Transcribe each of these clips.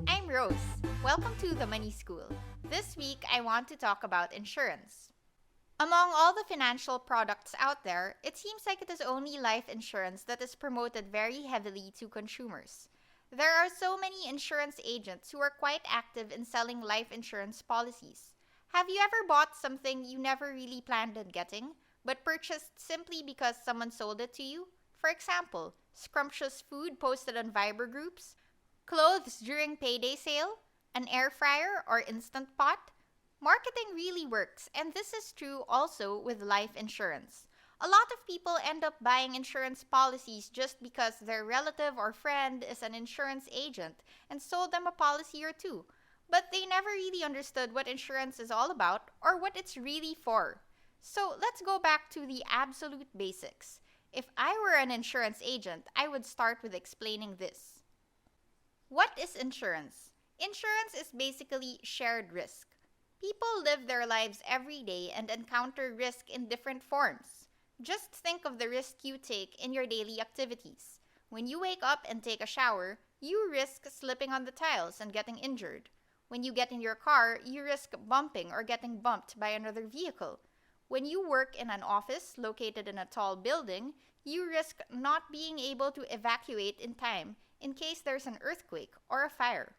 I'm Rose. Welcome to the Money School. This week, I want to talk about insurance. Among all the financial products out there, it seems like it is only life insurance that is promoted very heavily to consumers. There are so many insurance agents who are quite active in selling life insurance policies. Have you ever bought something you never really planned on getting, but purchased simply because someone sold it to you? For example, scrumptious food posted on Viber groups, clothes during payday sale, an air fryer or instant pot. Marketing really works, and this is true also with life insurance. A lot of people end up buying insurance policies just because their relative or friend is an insurance agent and sold them a policy or two, but they never really understood what insurance is all about or what it's really for. So let's go back to the absolute basics. If I were an insurance agent, I would start with explaining this. What is insurance? Insurance is basically shared risk. People live their lives every day and encounter risk in different forms. Just think of the risk you take in your daily activities. When you wake up and take a shower, you risk slipping on the tiles and getting injured. When you get in your car, you risk bumping or getting bumped by another vehicle. When you work in an office located in a tall building, you risk not being able to evacuate in time in case there's an earthquake or a fire.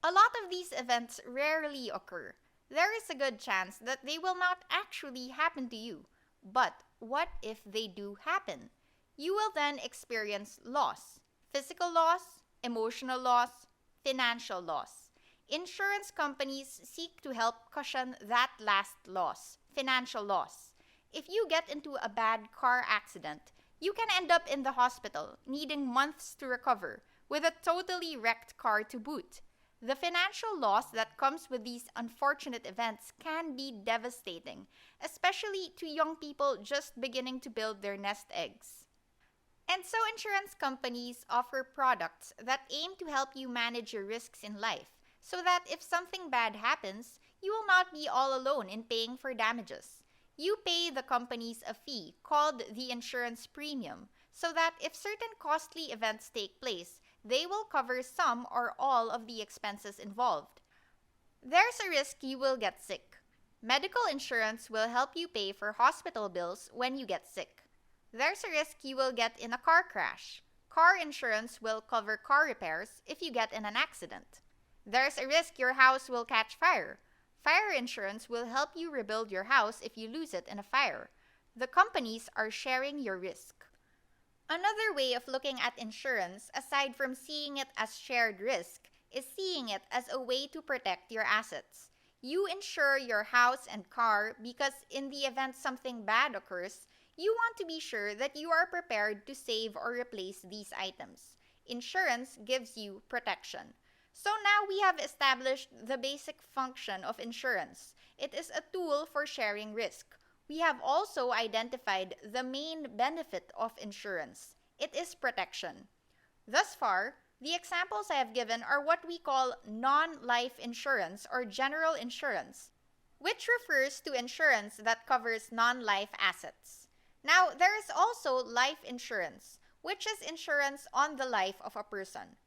A lot of these events rarely occur. There is a good chance that they will not actually happen to you. But what if they do happen? You will then experience loss: physical loss, emotional loss, financial loss. Insurance companies seek to help cushion that last loss, financial loss. If you get into a bad car accident, you can end up in the hospital, needing months to recover, with a totally wrecked car to boot. The financial loss that comes with these unfortunate events can be devastating, especially to young people just beginning to build their nest eggs. And so insurance companies offer products that aim to help you manage your risks in life, so that if something bad happens, you will not be all alone in paying for damages. You pay the companies a fee called the insurance premium, so that if certain costly events take place, they will cover some or all of the expenses involved. There's a risk you will get sick. Medical insurance will help you pay for hospital bills when you get sick. There's a risk you will get in a car crash. Car insurance will cover car repairs if you get in an accident. There's a risk your house will catch fire. Fire insurance will help you rebuild your house if you lose it in a fire. The companies are sharing your risk. Another way of looking at insurance, aside from seeing it as shared risk, is seeing it as a way to protect your assets. You insure your house and car because in the event something bad occurs, you want to be sure that you are prepared to save or replace these items. Insurance gives you protection. So now we have established the basic function of insurance. It is a tool for sharing risk. We have also identified the main benefit of insurance. It is protection. Thus far, the examples I have given are what we call non-life insurance or general insurance, which refers to insurance that covers non-life assets. Now, there is also life insurance, which is insurance on the life of a person.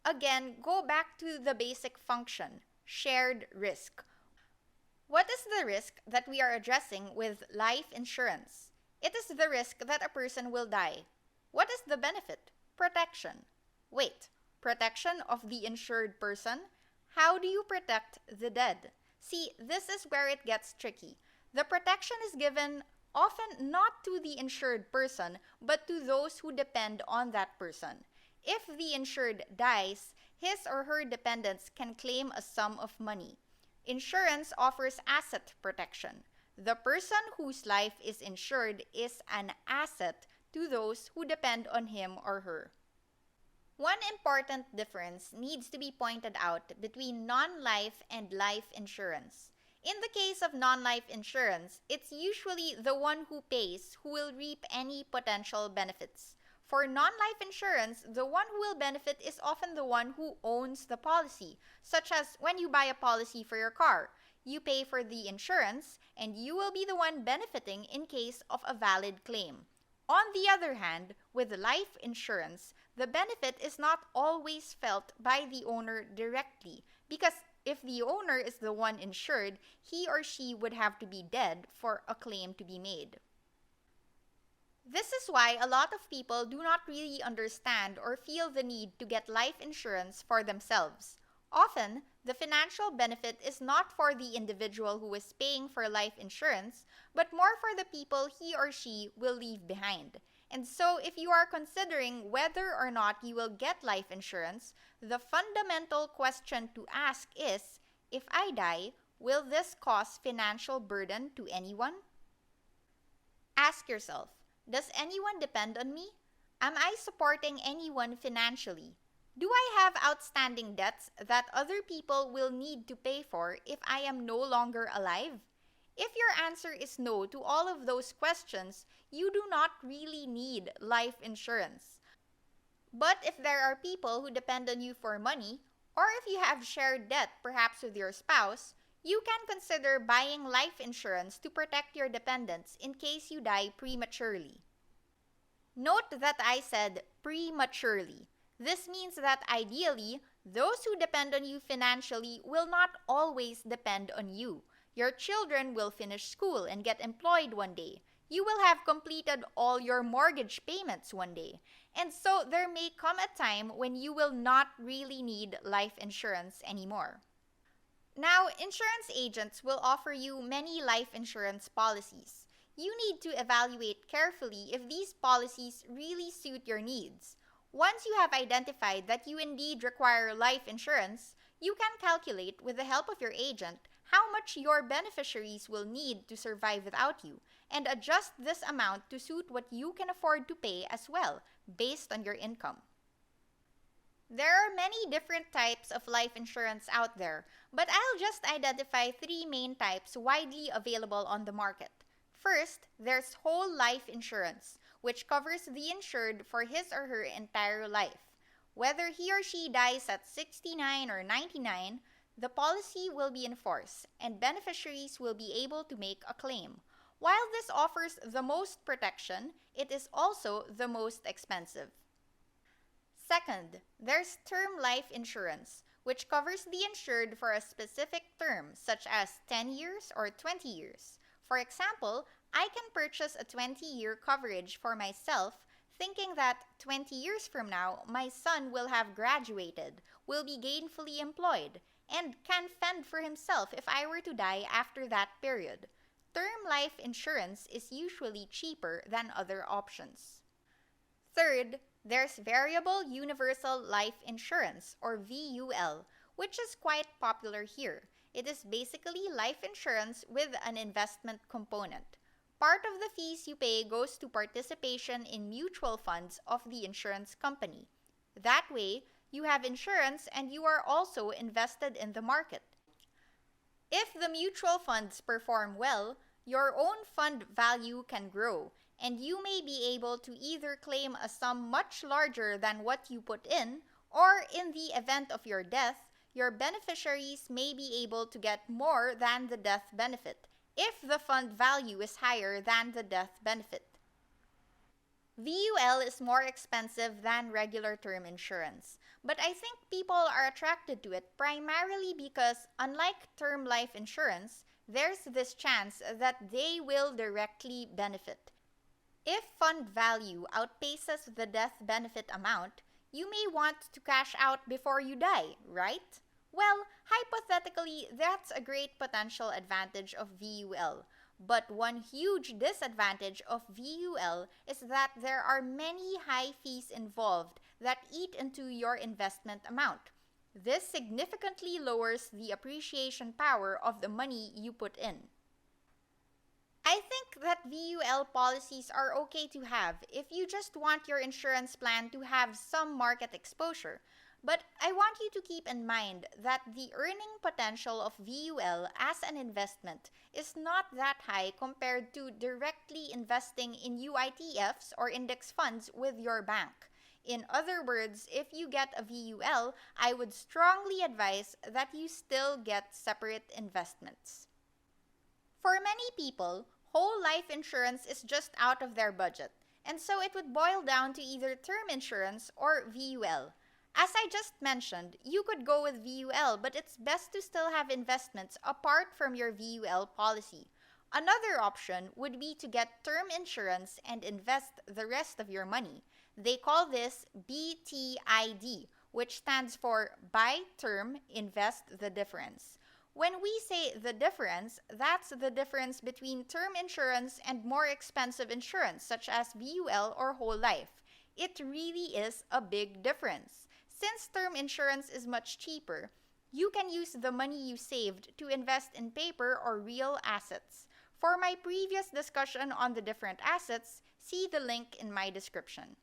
Again, go back to the basic function: shared risk. What is the risk that we are addressing with life insurance? It is the risk that a person will die. What is the benefit? Protection. Wait, protection of the insured person? How do you protect the dead? See, this is where it gets tricky. The protection is given often not to the insured person, but to those who depend on that person. If the insured dies, his or her dependents can claim a sum of money. Insurance offers asset protection. The person whose life is insured is an asset to those who depend on him or her. One important difference needs to be pointed out between non-life and life insurance. In the case of non-life insurance, it's usually the one who pays who will reap any potential benefits. For non-life insurance, the one who will benefit is often the one who owns the policy, such as when you buy a policy for your car. You pay for the insurance, and you will be the one benefiting in case of a valid claim. On the other hand, with life insurance, the benefit is not always felt by the owner directly because if the owner is the one insured, he or she would have to be dead for a claim to be made. This is why a lot of people do not really understand or feel the need to get life insurance for themselves. Often, the financial benefit is not for the individual who is paying for life insurance, but more for the people he or she will leave behind. And so, if you are considering whether or not you will get life insurance, the fundamental question to ask is, if I die, will this cause financial burden to anyone? Ask yourself, does anyone depend on me? Am I supporting anyone financially? Do I have outstanding debts that other people will need to pay for if I am no longer alive? If your answer is no to all of those questions, you do not really need life insurance. But if there are people who depend on you for money, or if you have shared debt perhaps with your spouse, you can consider buying life insurance to protect your dependents in case you die prematurely. Note that I said prematurely. This means that ideally, those who depend on you financially will not always depend on you. Your children will finish school and get employed one day. You will have completed all your mortgage payments one day. And so there may come a time when you will not really need life insurance anymore. Now, insurance agents will offer you many life insurance policies. You need to evaluate carefully if these policies really suit your needs. Once you have identified that you indeed require life insurance, you can calculate with the help of your agent how much your beneficiaries will need to survive without you and adjust this amount to suit what you can afford to pay as well, based on your income. There are many different types of life insurance out there, but I'll just identify three main types widely available on the market. First, there's whole life insurance, which covers the insured for his or her entire life. Whether he or she dies at 69 or 99, the policy will be in force, and beneficiaries will be able to make a claim. While this offers the most protection, it is also the most expensive. Second, there's term life insurance, which covers the insured for a specific term, such as 10 years or 20 years. For example, I can purchase a 20-year coverage for myself, thinking that 20 years from now, my son will have graduated, will be gainfully employed, and can fend for himself if I were to die after that period. Term life insurance is usually cheaper than other options. Third, there's Variable Universal Life Insurance, or VUL, which is quite popular here. It is basically life insurance with an investment component. Part of the fees you pay goes to participation in mutual funds of the insurance company. That way, you have insurance and you are also invested in the market. If the mutual funds perform well, your own fund value can grow, and you may be able to either claim a sum much larger than what you put in, or in the event of your death, your beneficiaries may be able to get more than the death benefit, if the fund value is higher than the death benefit. VUL is more expensive than regular term insurance, but I think people are attracted to it primarily because, unlike term life insurance, there's this chance that they will directly benefit. If fund value outpaces the death benefit amount, you may want to cash out before you die, right? Well, hypothetically, that's a great potential advantage of VUL. But one huge disadvantage of VUL is that there are many high fees involved that eat into your investment amount. This significantly lowers the appreciation power of the money you put in. I think that VUL policies are okay to have if you just want your insurance plan to have some market exposure. But I want you to keep in mind that the earning potential of VUL as an investment is not that high compared to directly investing in UITFs or index funds with your bank. In other words, if you get a VUL, I would strongly advise that you still get separate investments. For many people, whole life insurance is just out of their budget. and so it would boil down to either term insurance or VUL. As I just mentioned, you could go with VUL, but it's best to still have investments apart from your VUL policy. Another option would be to get term insurance and invest the rest of your money. They call this BTID, which stands for Buy Term, Invest the Difference. When we say the difference, that's the difference between term insurance and more expensive insurance such as VUL or whole life. It really is a big difference. Since term insurance is much cheaper, you can use the money you saved to invest in paper or real assets. For my previous discussion on the different assets, see the link in my description.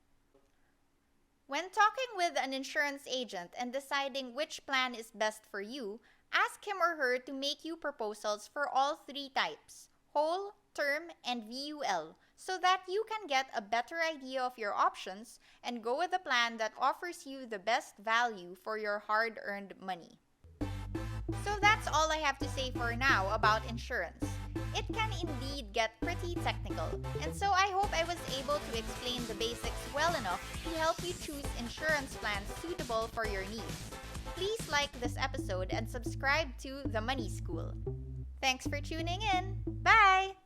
When talking with an insurance agent and deciding which plan is best for you, ask him or her to make you proposals for all three types, whole, term, and VUL, so that you can get a better idea of your options and go with a plan that offers you the best value for your hard-earned money. So that's all I have to say for now about insurance. It can indeed get pretty technical, and so I hope I was able to explain the basics well enough to help you choose insurance plans suitable for your needs. Please like this episode and subscribe to The Money School. Thanks for tuning in. Bye!